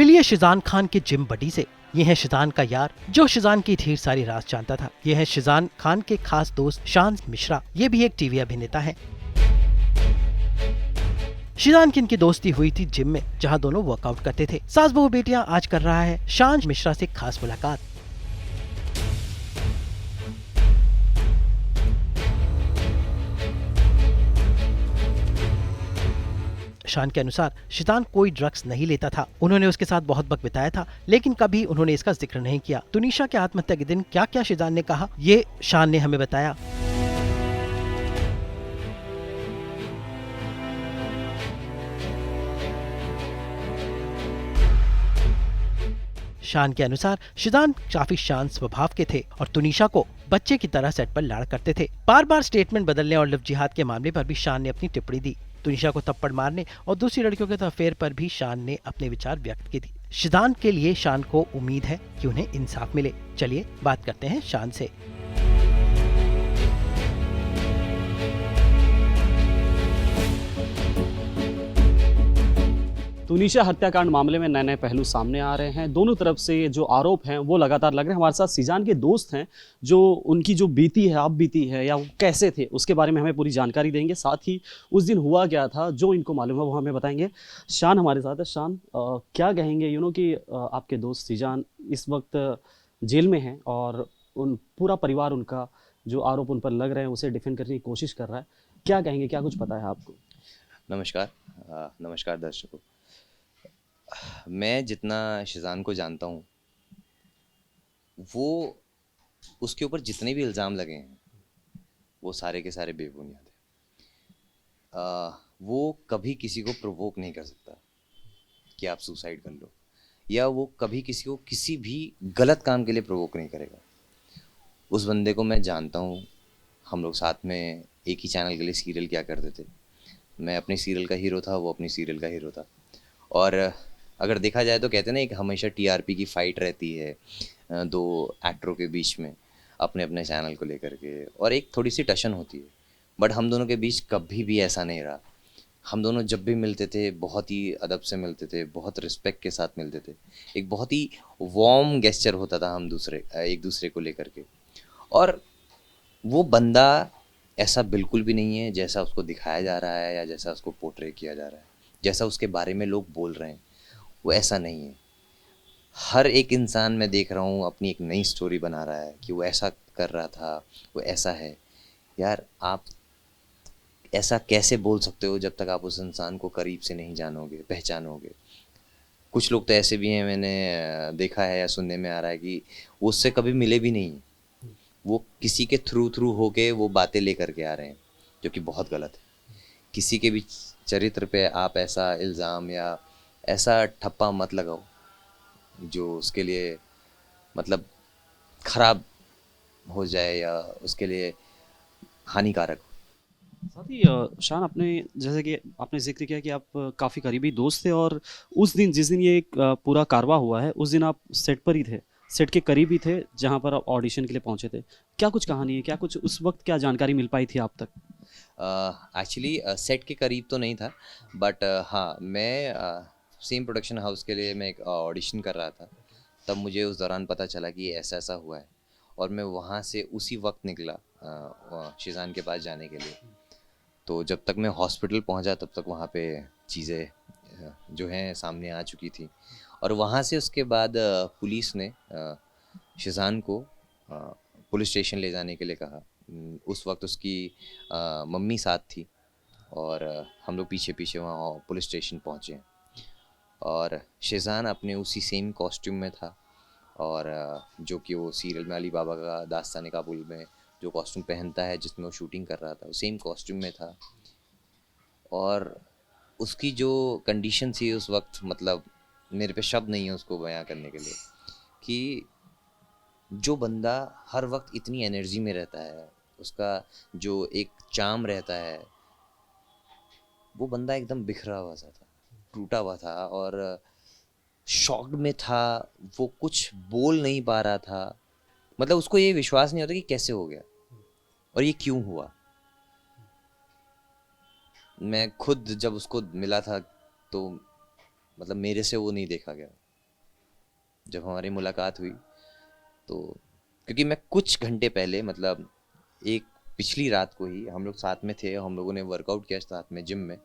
मिलिए शिजान खान के जिम बडी से। ये है शिजान का यार जो शिजान की ढेर सारी राज जानता था। ये है शिजान खान के खास दोस्त शान मिश्रा। ये भी एक टीवी अभिनेता है। शिजान की इनकी दोस्ती हुई थी जिम में, जहां दोनों वर्कआउट करते थे। सास बहू बेटियां आज कर रहा है शान मिश्रा से खास मुलाकात। शान के अनुसार शिजान कोई ड्रग्स नहीं लेता था। उन्होंने उसके साथ बहुत वक्त बिताया था, लेकिन कभी उन्होंने इसका जिक्र नहीं किया। तुनिशा के आत्महत्या के दिन क्या क्या शिजान ने कहा, ये शान ने हमें बताया। शान के अनुसार शिजान काफी शांत स्वभाव के थे और तुनिशा को बच्चे की तरह सेट पर लाड़ करते थे। बार बार स्टेटमेंट बदलने और लव जिहाद के मामले पर भी शान ने अपनी टिप्पणी दी। तुनिशा को थप्पड़ मारने और दूसरी लड़कियों के अफेयर पर भी शान ने अपने विचार व्यक्त किए थे। शिजान के लिए शान को उम्मीद है कि उन्हें इंसाफ मिले। चलिए बात करते हैं शान से। तुनिशा हत्याकांड मामले में नए नए पहलू सामने आ रहे हैं। दोनों तरफ से जो आरोप हैं वो लगातार लग रहे हैं। हमारे साथ शिजान के दोस्त हैं जो उनकी जो बीती है, अब बीती है या वो कैसे थे उसके बारे में हमें पूरी जानकारी देंगे। साथ ही उस दिन हुआ क्या था जो इनको मालूम है वो हमें बताएंगे। शान हमारे साथ है। शान, क्या कहेंगे कि आपके दोस्त शिजान इस वक्त जेल में हैं और उन पूरा परिवार उनका जो आरोप उन पर लग रहे हैं उसे डिफेंड करने की कोशिश कर रहा है। क्या कहेंगे, क्या कुछ पता है आपको? नमस्कार दर्शकों। मैं जितना शिजान को जानता हूँ, वो उसके ऊपर जितने भी इल्ज़ाम लगे हैं वो सारे के सारे बेबुनियाद है। वो कभी किसी को प्रोवोक नहीं कर सकता कि आप सुसाइड कर लो, या वो कभी किसी को किसी भी गलत काम के लिए प्रोवोक नहीं करेगा। उस बंदे को मैं जानता हूँ। हम लोग साथ में एक ही चैनल के लिए सीरियल किया करते थे। मैं अपने सीरियल का हीरो था, वो अपनी सीरियल का हीरो था। और अगर देखा जाए तो कहते हैं ना, एक हमेशा टीआरपी की फ़ाइट रहती है दो एक्टरों के बीच में अपने अपने चैनल को लेकर के, और एक थोड़ी सी टशन होती है। बट हम दोनों के बीच कभी भी ऐसा नहीं रहा। हम दोनों जब भी मिलते थे बहुत ही अदब से मिलते थे, बहुत रिस्पेक्ट के साथ मिलते थे। एक बहुत ही वार्म गेस्चर होता था हम एक दूसरे को लेकर के। और वो बंदा ऐसा बिल्कुल भी नहीं है जैसा उसको दिखाया जा रहा है या जैसा उसको पोर्ट्रे किया जा रहा है, जैसा उसके बारे में लोग बोल रहे हैं वो ऐसा नहीं है। हर एक इंसान मैं देख रहा हूँ अपनी एक नई स्टोरी बना रहा है कि वो ऐसा कर रहा था, वो ऐसा है। यार, आप ऐसा कैसे बोल सकते हो जब तक आप उस इंसान को करीब से नहीं जानोगे, पहचानोगे। कुछ लोग तो ऐसे भी हैं, मैंने देखा है या सुनने में आ रहा है कि वो उससे कभी मिले भी नहीं, वो किसी के थ्रू होके वो बातें लेकर के आ रहे हैं, जो कि बहुत गलत है। किसी के भी चरित्र पे आप ऐसा इल्ज़ाम या ऐसा ठप्पा मत लगाओ जो उसके लिए मतलब खराब हो जाए या उसके लिए हानिकारक हो। साथ ही शान, आपने जैसे कि आपने जिक्र किया कि आप काफ़ी करीबी दोस्त थे और उस दिन जिस दिन ये एक पूरा कारवा हुआ है उस दिन आप सेट पर ही थे, सेट के करीब ही थे जहाँ पर आप ऑडिशन के लिए पहुँचे थे। क्या कुछ कहानी है, क्या कुछ उस वक्त क्या जानकारी मिल पाई थी आप तक? एक्चुअली सेट के करीब तो नहीं था, बट हाँ, मैं सेम प्रोडक्शन हाउस के लिए मैं एक ऑडिशन कर रहा था। तब मुझे उस दौरान पता चला कि ऐसा ऐसा हुआ है, और मैं वहाँ से उसी वक्त निकला शिजान के पास जाने के लिए। तो जब तक मैं हॉस्पिटल पहुँचा तब तक वहाँ पे चीज़ें जो हैं सामने आ चुकी थी। और वहाँ से उसके बाद पुलिस ने शिजान को पुलिस स्टेशन ले जाने के लिए कहा। उस वक्त उसकी मम्मी साथ थी और हम लोग पीछे पीछे वहाँ पुलिस स्टेशन पहुँचे। और शिजान अपने उसी सेम कॉस्ट्यूम में था, और जो कि वो सीरियल में अली बाबा का दास्तान काबुल में जो कॉस्ट्यूम पहनता है जिसमें वो शूटिंग कर रहा था, वो सेम कॉस्ट्यूम में था। और उसकी जो कंडीशन थी उस वक्त, मतलब मेरे पे शब्द नहीं है उसको बयां करने के लिए, कि जो बंदा हर वक्त इतनी एनर्जी में रहता है, उसका जो एक चार्म रहता है, वो बंदा एकदम बिखरा हुआ सा था, टूटा हुआ था और शॉक्ड में था। वो कुछ बोल नहीं पा रहा था, मतलब उसको ये विश्वास नहीं होता कि कैसे हो गया और ये क्यों हुआ। मैं खुद जब उसको मिला था तो मतलब मेरे से वो नहीं देखा गया। जब हमारी मुलाकात हुई तो, क्योंकि मैं कुछ घंटे पहले मतलब एक पिछली रात को ही हम लोग साथ में थे, हम लोगों ने वर्कआउट किया साथ में जिम में,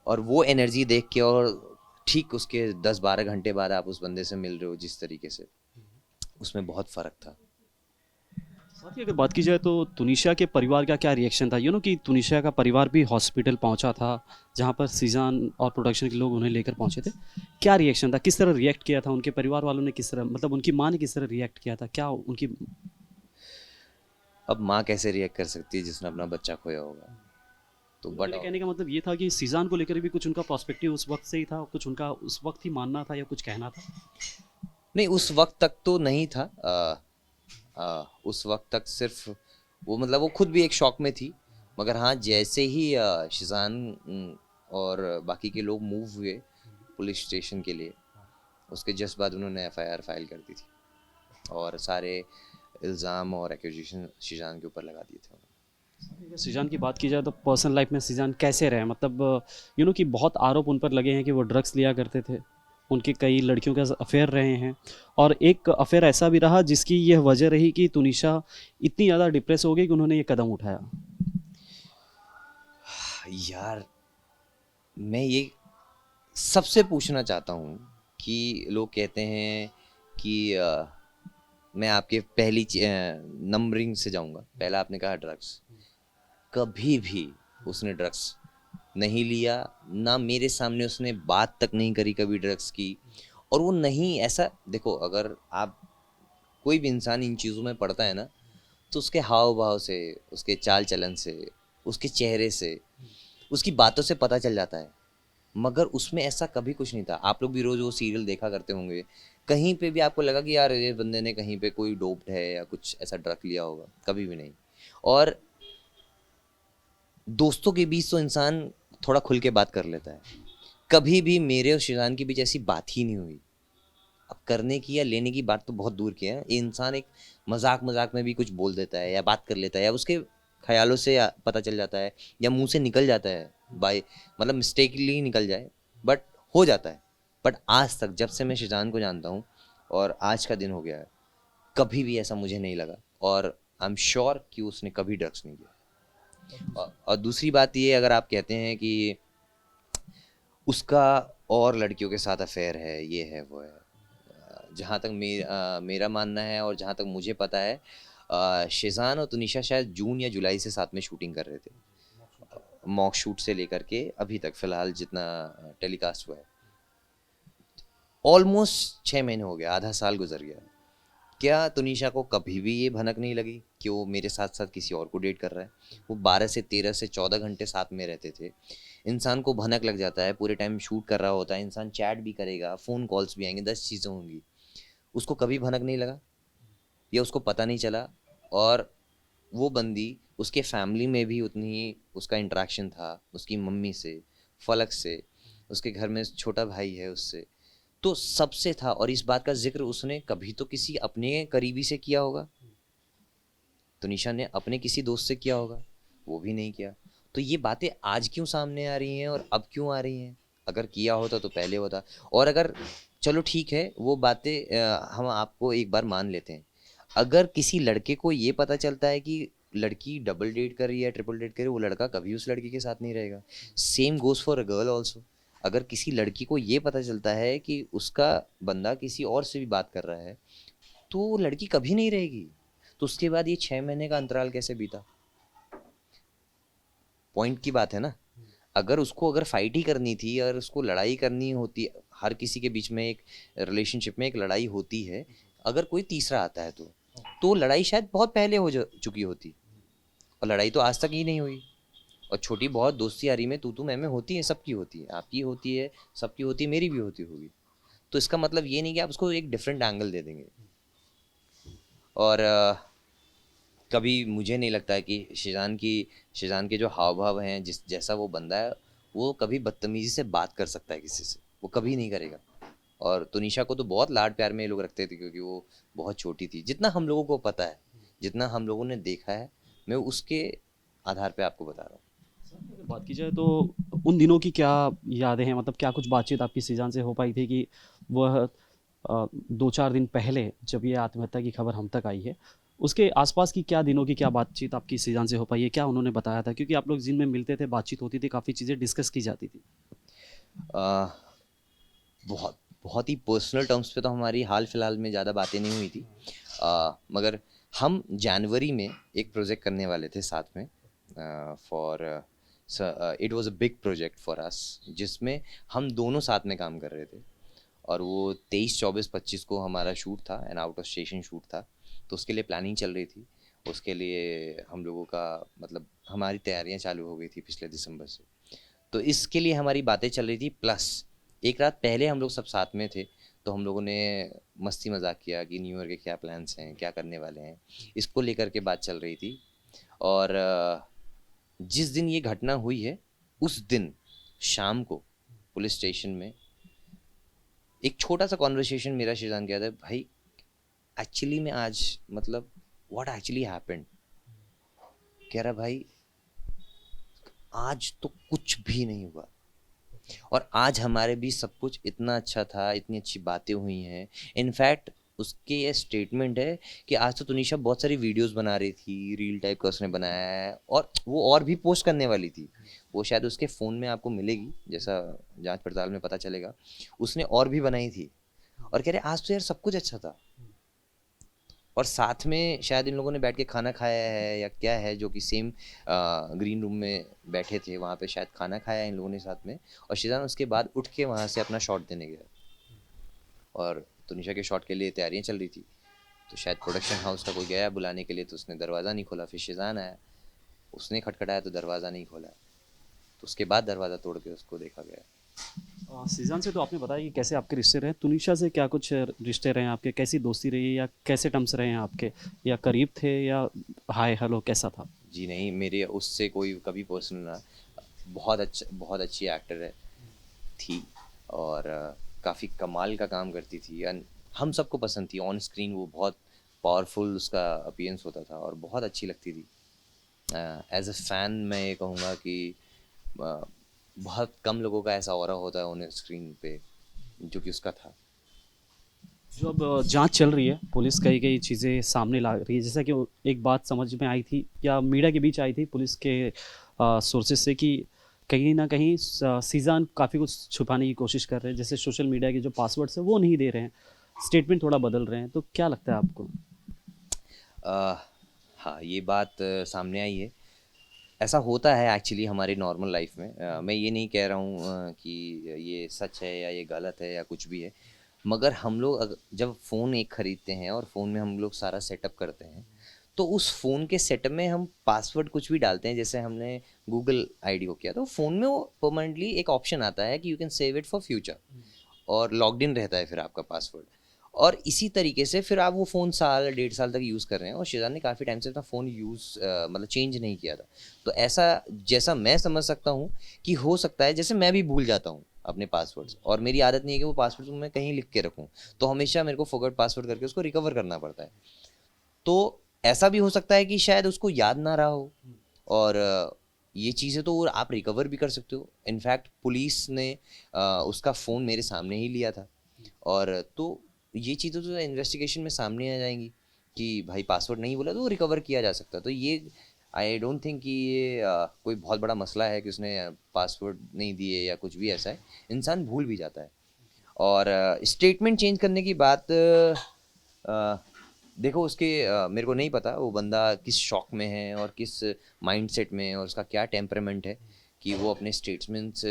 और वो एनर्जी देख के और ठीक उसके 10-12 घंटे बाद आप उस बंदे से मिल रहे हो जिस तरीके से, उसमें बहुत फ़र्क था। साथ ही अगर बात की जाए तो तुनिशा के परिवार का क्या रिएक्शन था, कि तुनिशा का परिवार भी हॉस्पिटल पहुंचा था जहां पर सीजान और प्रोडक्शन के लोग उन्हें लेकर पहुंचे थे। क्या रिएक्शन था, किस तरह रिएक्ट किया था उनके परिवार वालों ने, किस तरह, मतलब उनकी माँ ने किस तरह रिएक्ट किया था, क्या उनकी। अब माँ कैसे रिएक्ट कर सकती है जिसने अपना बच्चा खोया होगा, तो बट मेरे कहने का मतलब ये था कि सीजान को लेकर भी कुछ उनका पर्सपेक्टिव उस वक्त से ही था, कुछ उनका उस वक्त ही मानना था या कुछ कहना था। नहीं, उस वक्त तक तो नहीं था। उस वक्त तक सिर्फ वो मतलब वो खुद भी एक शॉक में थी, मगर हाँ जैसे ही शिजान और बाकी के लोग मूव हुए पुलिस स्टेशन के लिए, उसके जस्ट बाद उन्होंने एफआईआर फाइल कर दी थी और सारे इल्ज़ाम और एक्यूजेशन शिजान के ऊपर लगा दिए थे उन्होंने। अगर सीजान की बात की जाए तो पर्सनल लाइफ में सीजान कैसे रहे, मतलब कि बहुत आरोप उन पर लगे हैं कि वो ड्रग्स लिया करते थे, उनके कई लड़कियों के अफेयर रहे हैं, और एक अफेयर ऐसा भी रहा जिसकी यह वजह रही कि तुनिशा इतनी ज़्यादा डिप्रेस हो गई कि उन्होंने ये कदम उठाया। यार मैं ये सबसे पूछना चाहता हूँ कि लोग कहते हैं कि मैं आपके पहली नंबरिंग से जाऊंगा, पहला आपने कहा ड्रग्स, कभी भी उसने ड्रग्स नहीं लिया, ना मेरे सामने उसने बात तक नहीं करी कभी ड्रग्स की। और वो नहीं, ऐसा देखो, अगर आप कोई भी इंसान इन चीज़ों में पड़ता है ना, तो उसके हाव भाव से, उसके चाल चलन से, उसके चेहरे से, उसकी बातों से पता चल जाता है। मगर उसमें ऐसा कभी कुछ नहीं था। आप लोग भी रोज़ वो सीरियल देखा करते होंगे, कहीं पे भी आपको लगा कि यार ये बंदे ने कहीं पे कोई डोप्ड है या कुछ ऐसा ड्रग लिया होगा? कभी भी नहीं। और दोस्तों के बीच तो इंसान थोड़ा खुल के बात कर लेता है, कभी भी मेरे और शिजान के बीच ऐसी बात ही नहीं हुई। अब करने की या लेने की बात तो बहुत दूर की है, इंसान एक मजाक मजाक में भी कुछ बोल देता है या बात कर लेता है या उसके ख्यालों से पता चल जाता है या मुंह से निकल जाता है, बाय मतलब मिस्टेकली निकल जाए, बट हो जाता है। बट आज तक जब से मैं शिजान को जानता हूँ और आज का दिन हो गया है, कभी भी ऐसा मुझे नहीं लगा, और आई एम श्योर कि उसने कभी ड्रग्स नहीं किया। और दूसरी बात ये, अगर आप कहते हैं कि उसका और लड़कियों के साथ अफेयर है, ये है वो है, जहाँ तक मेरा मानना है और जहाँ तक मुझे पता है, शिजान और तुनिशा शायद जून या जुलाई से साथ में शूटिंग कर रहे थे, मॉक शूट से लेकर के अभी तक फिलहाल जितना टेलीकास्ट हुआ है। ऑलमोस्ट 6 महीने हो गया, आधा साल गुजर गया। क्या तुनिशा को कभी भी ये भनक नहीं लगी कि वो मेरे साथ साथ किसी और को डेट कर रहा है? वो 12 से 13 से 14 घंटे साथ में रहते थे। इंसान को भनक लग जाता है, पूरे टाइम शूट कर रहा होता है, इंसान चैट भी करेगा, फ़ोन कॉल्स भी आएंगे, 10 चीज़ें होंगी। उसको कभी भनक नहीं लगा या उसको पता नहीं चला? और वो बंदी, उसके फैमिली में भी उतनी ही उसका इंटरेक्शन था, उसकी मम्मी से, फलक से, उसके घर में छोटा भाई है उससे, तो सबसे था। और इस बात का जिक्र उसने कभी तो किसी अपने करीबी से किया होगा, तुनिशा ने अपने किसी दोस्त से किया होगा, वो भी नहीं किया। तो ये बातें आज क्यों सामने आ रही हैं और अब क्यों आ रही हैं? अगर किया होता तो पहले होता। और अगर चलो ठीक है, वो बातें हम आपको एक बार मान लेते हैं, अगर किसी लड़के को ये पता चलता है कि लड़की डबल डेट कर रही है, ट्रिपल डेट कर रही है, वो लड़का कभी उस लड़की के साथ नहीं रहेगा। Same goes for a girl also. अगर किसी लड़की को ये पता चलता है कि उसका बंदा किसी और से भी बात कर रहा है, तो वो लड़की कभी नहीं रहेगी। तो उसके बाद ये 6 महीने का अंतराल कैसे बीता? पॉइंट की बात है ना। अगर उसको अगर फाइट ही करनी थी, अगर उसको लड़ाई करनी होती, हर किसी के बीच में एक रिलेशनशिप में एक लड़ाई होती है, अगर कोई तीसरा आता है तो लड़ाई शायद बहुत पहले हो चुकी होती, और लड़ाई तो आज तक ही नहीं हुई। और छोटी बहुत दोस्ती यारी में तू मैं होती है, सबकी होती है, आपकी होती है, सबकी होती है, मेरी भी होती होगी। तो इसका मतलब ये नहीं कि आप उसको एक डिफरेंट एंगल दे देंगे। और कभी मुझे नहीं लगता है कि शिजान के जो हाव भाव हैं, जिस जैसा वो बंदा है, वो कभी बदतमीजी से बात कर सकता है किसी से, वो कभी नहीं करेगा। और तुनिशा को तो बहुत लाड प्यार में ये लोग रखते थे, क्योंकि वो बहुत छोटी थी, जितना हम लोगों को पता है, जितना हम लोगों ने देखा है, मैं उसके आधार पे आपको बता रहा हूँ। अगर बात की जाए तो उन दिनों की क्या यादें हैं, मतलब क्या कुछ बातचीत आपकी सीजान से हो पाई थी कि वह 2-4 दिन पहले जब ये आत्महत्या की खबर हम तक आई है, उसके आसपास की क्या दिनों की क्या बातचीत आपकी सीजान से हो पाई है? क्या उन्होंने बताया था? क्योंकि आप लोग जिम में मिलते थे, बातचीत होती थी, काफ़ी चीज़ें डिस्कस की जाती थी। आ, बहुत बहुत ही पर्सनल टर्म्स पे तो हमारी हाल फिलहाल में ज़्यादा बातें नहीं हुई थी, मगर हम जनवरी में एक प्रोजेक्ट करने वाले थे साथ में, for it was a big project for us, जिसमें हम दोनों साथ में काम कर रहे थे। और वो 23, 24, 25 को हमारा शूट था, an out of station shoot था। तो उसके लिए प्लानिंग चल रही थी। उसके लिए हम लोगों का मतलब हमारी तैयारियां चालू हो गई थी पिछले दिसंबर से। तो इसके लिए हमारी बातें चल रही थी, प्लस एक रात पहले हम लोग सब साथ में थे। तो हम लोगों ने मस्ती मजाक किया कि न्यू ईयर के क्या प्लान्स हैं, क्या करने वाले हैं, इसको लेकर के बात चल रही थी। और जिस दिन ये घटना हुई है उस दिन शाम को पुलिस स्टेशन में एक छोटा सा कॉन्वर्सेशन मेरा शेजान किया था, भाई एक्चुअली में आज मतलब व्हाट एक्चुअली हैपेंड। कह रहा भाई आज तो कुछ भी नहीं हुआ, और आज हमारे बीच सब कुछ इतना अच्छा था, इतनी अच्छी बातें हुई हैं। इनफैक्ट उसके ये स्टेटमेंट है कि आज तो तुनिशा बहुत सारी वीडियोस बना रही थी, रील टाइप का उसने बनाया है, और वो और भी पोस्ट करने वाली थी। वो शायद उसके फ़ोन में आपको मिलेगी, जैसा जांच पड़ताल में पता चलेगा। उसने और भी बनाई थी, और कह रहे आज तो यार सब कुछ अच्छा था। और साथ में शायद इन लोगों ने बैठ के खाना खाया है या क्या है, जो कि सेम ग्रीन रूम में बैठे थे, वहाँ पे शायद खाना खाया इन लोगों ने साथ में। और शिजान उसके बाद उठ के वहाँ से अपना शॉट देने गया, और तुनिशा के शॉट के लिए तैयारियां चल रही थी। तो शायद प्रोडक्शन हाउस का कोई गया बुलाने के लिए, तो उसने दरवाज़ा नहीं खोला। फिर शिजान आया, उसने खटखटाया तो दरवाज़ा नहीं खोला। तो उसके बाद दरवाज़ा तोड़ के उसको देखा गया। सीज़न से तो आपने बताया कि कैसे आपके रिश्ते रहे, तुनिशा से क्या कुछ रिश्ते रहे हैं आपके? कैसी दोस्ती रही, या कैसे टर्म्स रहे हैं आपके? या करीब थे, या हाय हेलो कैसा था? जी नहीं, मेरे उससे कोई कभी पर्सनल ना। बहुत अच्छा, बहुत अच्छी एक्टर है थी, और काफ़ी कमाल का काम करती थी, एंड हम सबको पसंद थी। ऑन स्क्रीन वो बहुत पावरफुल उसका अपीयरेंस होता था और बहुत अच्छी लगती थी। एज अ फ़ैन मैं ये कहूँगा कि बहुत कम लोगों का ऐसा ऑरा होता है ऑन स्क्रीन पे जो कि उसका था। जो अब जांच चल रही है, पुलिस कई कई चीज़ें सामने ला रही है, जैसा कि एक बात समझ में आई थी या मीडिया के बीच आई थी पुलिस के सोर्सेज से, कि कहीं ना कहीं सीज़ान काफ़ी कुछ छुपाने की कोशिश कर रहे हैं, जैसे सोशल मीडिया के जो पासवर्ड्स हैं वो नहीं दे रहे हैं, स्टेटमेंट थोड़ा बदल रहे हैं। तो क्या लगता है आपको? अ, हाँ, ये बात सामने आई है। ऐसा होता है एक्चुअली हमारी नॉर्मल लाइफ में। मैं ये नहीं कह रहा हूँ कि ये सच है या ये गलत है या कुछ भी है, मगर हम लोग जब फ़ोन एक ख़रीदते हैं और फ़ोन में हम लोग सारा सेटअप करते हैं, तो उस फ़ोन के सेटअप में हम पासवर्ड कुछ भी डालते हैं। जैसे हमने गूगल आईडी को किया, तो फ़ोन में वो परमानेंटली एक ऑप्शन आता है कि you can save it for future, और लॉग्ड इन रहता है फिर आपका पासवर्ड। और इसी तरीके से फिर आप वो फ़ोन साल 1.5 साल तक यूज़ कर रहे हैं, और शेज़ान ने काफ़ी टाइम से अपना फ़ोन मतलब चेंज नहीं किया था। तो ऐसा, जैसा मैं समझ सकता हूँ कि हो सकता है, जैसे मैं भी भूल जाता हूँ अपने पासवर्ड्स, और मेरी आदत नहीं है कि वो पासवर्ड मैं कहीं लिख के रखूँ। तो हमेशा मेरे को फॉरगॉट पासवर्ड करके उसको रिकवर करना पड़ता है। तो ऐसा भी हो सकता है कि शायद उसको याद ना रहा हो, और ये चीज़ें तो आप रिकवर भी कर सकते हो। इनफैक्ट पुलिस ने उसका फ़ोन मेरे सामने ही लिया था, और तो ये चीज़ें तो इन्वेस्टिगेशन में सामने आ जाएंगी कि भाई पासवर्ड नहीं बोला तो रिकवर किया जा सकता है। तो ये आई डोंट थिंक कि ये कोई बहुत बड़ा मसला है कि उसने पासवर्ड नहीं दिए या कुछ भी ऐसा है। इंसान भूल भी जाता है। और स्टेटमेंट चेंज करने की बात, देखो उसके मेरे को नहीं पता वो बंदा किस शॉक में है और किस माइंडसेट में है, और उसका क्या टेम्परामेंट है कि वो अपने स्टेटमेंट्स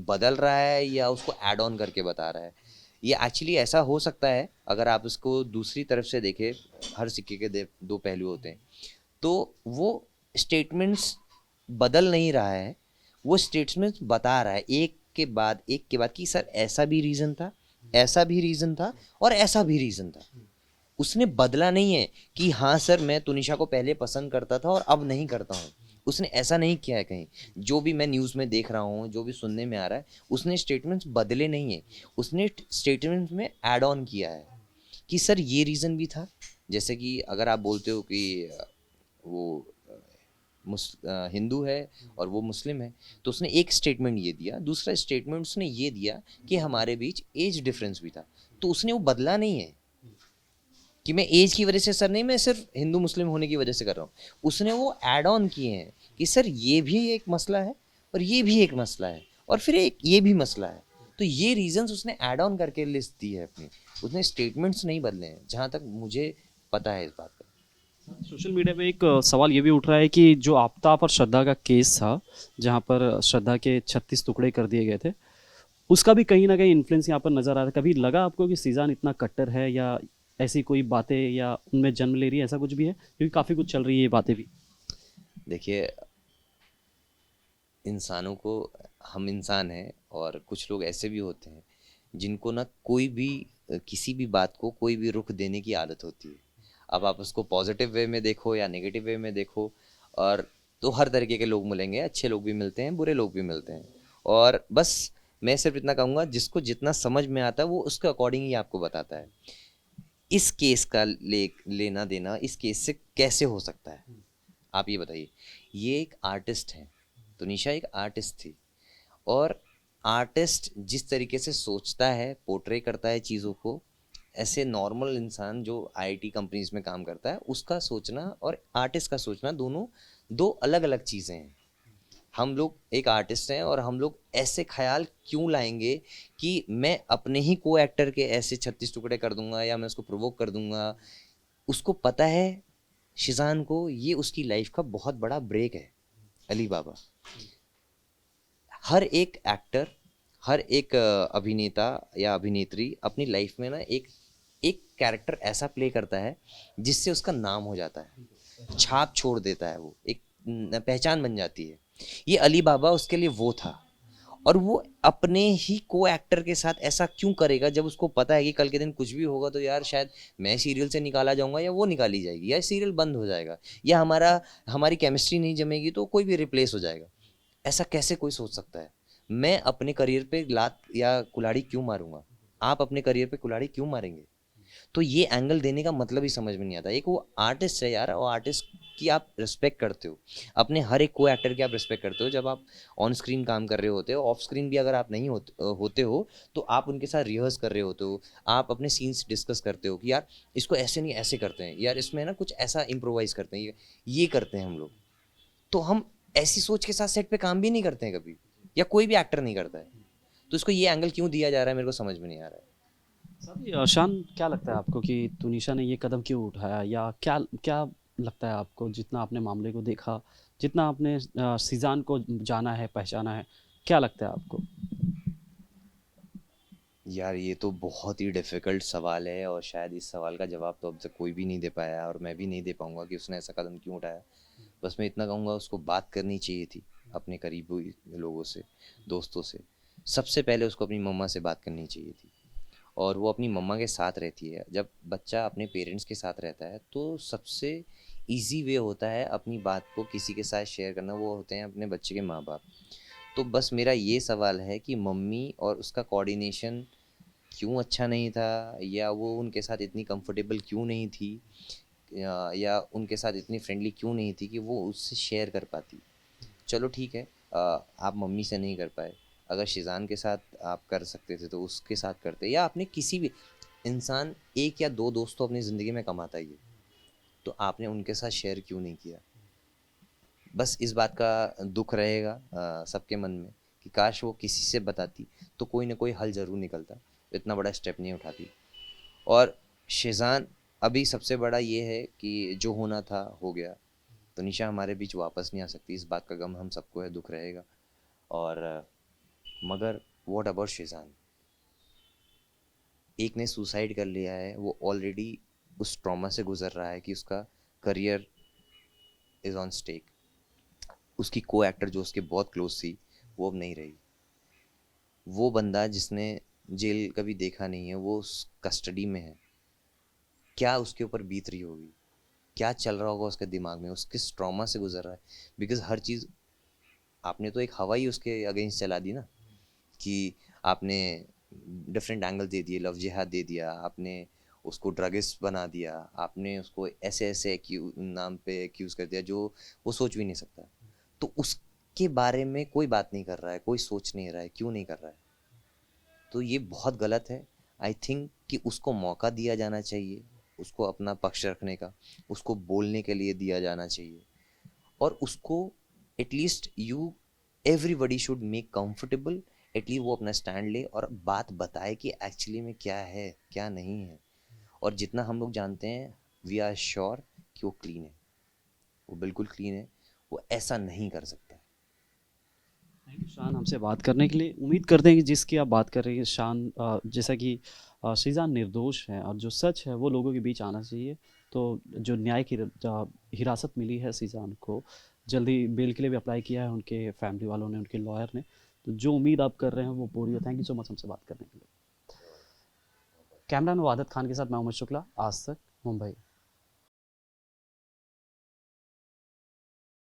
बदल रहा है या उसको ऐड ऑन करके बता रहा है। ये एक्चुअली ऐसा हो सकता है, अगर आप उसको दूसरी तरफ से देखें, हर सिक्के के दो पहलू होते हैं। तो वो स्टेटमेंट्स बदल नहीं रहा है, वो स्टेटमेंट्स बता रहा है एक के बाद कि सर ऐसा भी रीज़न था, ऐसा भी रीज़न था, और ऐसा भी रीज़न था। उसने बदला नहीं है कि हाँ सर मैं तुनिशा को पहले पसंद करता था और अब नहीं करता हूँ। उसने ऐसा नहीं किया है कहीं। जो भी मैं न्यूज़ में देख रहा हूँ, जो भी सुनने में आ रहा है, उसने स्टेटमेंट्स बदले नहीं है। उसने स्टेटमेंट्स में ऐड ऑन किया है कि सर ये रीज़न भी था। जैसे कि अगर आप बोलते हो कि वो हिंदू है और वो मुस्लिम है, तो उसने एक स्टेटमेंट ये दिया। दूसरा स्टेटमेंट उसने ये दिया कि हमारे बीच एज डिफरेंस भी था। तो उसने वो बदला नहीं है कि मैं एज की वजह से सर नहीं, मैं सिर्फ हिंदू मुस्लिम होने की वजह से कर रहा हूँ। उसने वो ऐड ऑन किए हैं कि सर ये भी एक मसला है और ये भी एक मसला है और फिर एक ये भी मसला है। तो ये रीजंस उसने ऐड ऑन करके लिस्ट दी है अपनी, उसने स्टेटमेंट्स नहीं बदले हैं जहाँ तक मुझे पता है इस बात का। सोशल मीडिया पे एक सवाल ये भी उठ रहा है कि जो आफ्ताब और श्रद्धा का केस था, जहाँ पर श्रद्धा के 36 टुकड़े कर दिए गए थे, उसका भी कहीं ना कहीं इन्फ्लुएंस यहाँ पर नजर आ रहा है। कभी लगा आपको कि सीजान इतना कट्टर है, या ऐसी कोई बातें या उनमें जन्म ले रही है, ऐसा कुछ भी है? क्योंकि काफ़ी कुछ चल रही है ये बातें भी। देखिए, इंसानों को, हम इंसान हैं और कुछ लोग ऐसे भी होते हैं जिनको ना कोई भी किसी भी बात को कोई भी रुख देने की आदत होती है। अब आप उसको पॉजिटिव वे में देखो या नेगेटिव वे में देखो, और तो हर तरीके के लोग मिलेंगे, अच्छे लोग भी मिलते हैं, बुरे लोग भी मिलते हैं। और बस मैं सिर्फ इतना कहूँगा, जिसको जितना समझ में आता है वो उसके अकॉर्डिंग ही आपको बताता है। इस केस का लेना देना इस केस से कैसे हो सकता है, आप ये बताइए। ये एक आर्टिस्ट है, तुनिशा एक आर्टिस्ट थी, और आर्टिस्ट जिस तरीके से सोचता है, पोर्ट्रे करता है चीज़ों को, ऐसे नॉर्मल इंसान जो आईटी कंपनीज में काम करता है उसका सोचना और आर्टिस्ट का सोचना दोनों दो अलग अलग चीज़ें हैं। हम लोग एक आर्टिस्ट हैं और हम लोग ऐसे ख्याल क्यों लाएंगे कि मैं अपने ही को एक्टर के ऐसे 36 टुकड़े कर दूंगा या मैं उसको प्रोवोक कर दूंगा। उसको पता है, शिजान को, ये उसकी लाइफ का बहुत बड़ा ब्रेक है। अली बाबा, हर एक एक्टर, हर एक अभिनेता या अभिनेत्री अपनी लाइफ में ना एक एक कैरेक्टर ऐसा प्ले करता है जिससे उसका नाम हो जाता है, छाप छोड़ देता है, वो एक पहचान बन जाती है। ये अली बाबा उसके लिए वो था, और वो अपने ही को एक्टर के साथ ऐसा क्यों करेगा जब उसको पता है कि कल के दिन कुछ भी होगा तो यार शायद मैं सीरियल से निकाला जाऊंगा या वो निकाली जाएगी या सीरियल बंद हो जाएगा या हमारी केमिस्ट्री नहीं जमेगी तो कोई भी रिप्लेस हो जाएगा। ऐसा कैसे कोई सोच सकता है? मैं अपने करियर पे लात या कुल्हाड़ी क्यों मारूंगा? आप अपने करियर पे कुल्हाड़ी क्यों मारेंगे? तो ये एंगल देने का मतलब ही समझ में नहीं आता। एक वो आर्टिस्ट है यार, और आर्टिस्ट की आप रिस्पेक्ट करते हो, अपने हर एक को एक्टर की आप रिस्पेक्ट करते हो। जब आप ऑन स्क्रीन काम कर रहे होते हो, ऑफ स्क्रीन भी अगर आप नहीं होते हो तो आप उनके साथ रिहर्स कर रहे होते हो, आप अपने सीन्स डिस्कस करते हो कि यार इसको ऐसे नहीं ऐसे करते हैं, यार इसमें ना कुछ ऐसा इम्प्रोवाइज करते हैं, ये करते हैं हम लोग। तो हम ऐसी सोच के साथ सेट पे काम भी नहीं करते हैं कभी, या कोई भी एक्टर नहीं करता है। तो इसको ये एंगल क्यों दिया जा रहा है, मेरे को समझ में नहीं आ रहा है। साथ ही शान, क्या लगता है आपको कि तुनिशा ने ये कदम क्यों उठाया, या क्या क्या लगता है आपको, जितना आपने मामले को देखा, जितना आपने सीजान को जाना है, पहचाना है, क्या लगता है आपको? यार ये तो बहुत ही डिफ़िकल्ट सवाल है, और शायद इस सवाल का जवाब तो अब तक कोई भी नहीं दे पाया है, और मैं भी नहीं दे पाऊँगा कि उसने ऐसा कदम क्यों उठाया। बस मैं इतना कहूँगा, उसको बात करनी चाहिए थी अपने करीबी लोगों से, दोस्तों से। सबसे पहले उसको अपनी मम्मा से बात करनी चाहिए थी, और वो अपनी मम्मा के साथ रहती है। जब बच्चा अपने पेरेंट्स के साथ रहता है तो सबसे ईज़ी वे होता है अपनी बात को किसी के साथ शेयर करना, वो होते हैं अपने बच्चे के माँ बाप। तो बस मेरा ये सवाल है कि मम्मी और उसका कोऑर्डिनेशन क्यों अच्छा नहीं था, या वो उनके साथ इतनी कंफर्टेबल क्यों नहीं थी, या उनके साथ इतनी फ्रेंडली क्यों नहीं थी कि वो उससे शेयर कर पाती। चलो ठीक है, आप मम्मी से नहीं कर पाए, अगर शिजान के साथ आप कर सकते थे तो उसके साथ करते, या आपने किसी भी इंसान, एक या दो दोस्त तो अपनी ज़िंदगी में कमाता ही है, तो आपने उनके साथ शेयर क्यों नहीं किया? बस इस बात का दुख रहेगा सबके मन में कि काश वो किसी से बताती तो कोई ना कोई हल ज़रूर निकलता, इतना बड़ा स्टेप नहीं उठाती। और शिजान, अभी सबसे बड़ा ये है कि जो होना था हो गया, तो निशा हमारे बीच वापस नहीं आ सकती, इस बात का गम हम सबको है, दुख रहेगा। और मगर व्हाट अबाउट शिजान? एक ने सुसाइड कर लिया है, वो ऑलरेडी उस ट्रॉमा से गुजर रहा है कि उसका करियर इज़ ऑन स्टेक। उसकी को एक्टर जो उसके बहुत क्लोज थी वो अब नहीं रही। वो बंदा जिसने जेल कभी देखा नहीं है, वो उस कस्टडी में है, क्या उसके ऊपर बीत रही होगी, क्या चल रहा होगा उसके दिमाग में, उसके ट्रॉमा से गुजर रहा है। बिकॉज हर चीज़, आपने तो एक हवा ही उसके अगेंस्ट चला दी ना, कि आपने डिफरेंट एंगल दे दिए, लव जिहाद दे दिया आपने, उसको ड्रगिस्ट बना दिया आपने, उसको ऐसे ऐसे नाम पे एक्यूज़ कर दिया जो वो सोच भी नहीं सकता। तो उसके बारे में कोई बात नहीं कर रहा है, कोई सोच नहीं रहा है, क्यों नहीं कर रहा है? तो ये बहुत गलत है। आई थिंक कि उसको मौका दिया जाना चाहिए, उसको अपना पक्ष रखने का, उसको बोलने के लिए दिया जाना चाहिए, और उसको at least you everybody should make comfortable, at least वो अपना स्टैंड ले और बात बताए कि एक्चुअली में क्या है क्या नहीं है। और जितना हम लोग जानते हैं, वी आर श्योर कि वो क्लीन है, वो बिल्कुल क्लीन है, वो ऐसा नहीं कर सकता है। थैंक यू शान हमसे बात करने के लिए। उम्मीद करते हैं कि जिसकी आप बात कर रही हैं शान, जैसा कि श्रीजान निर्दोष है और जो सच है वो लोगों के बीच आना चाहिए। तो जो न्याय की हिरासत मिली है श्रीजान को, जल्दी बेल के लिए भी अप्लाई किया है उनके फैमिली वालों ने, उनके लॉयर ने। तो जो उम्मीद आप कर रहे हैं वो पूरी हो। थैंक यू सो मच हमसे बात करने के लिए। कैमरा में वादत खान के साथ मैं उमर शुक्ला, आज तक, मुंबई।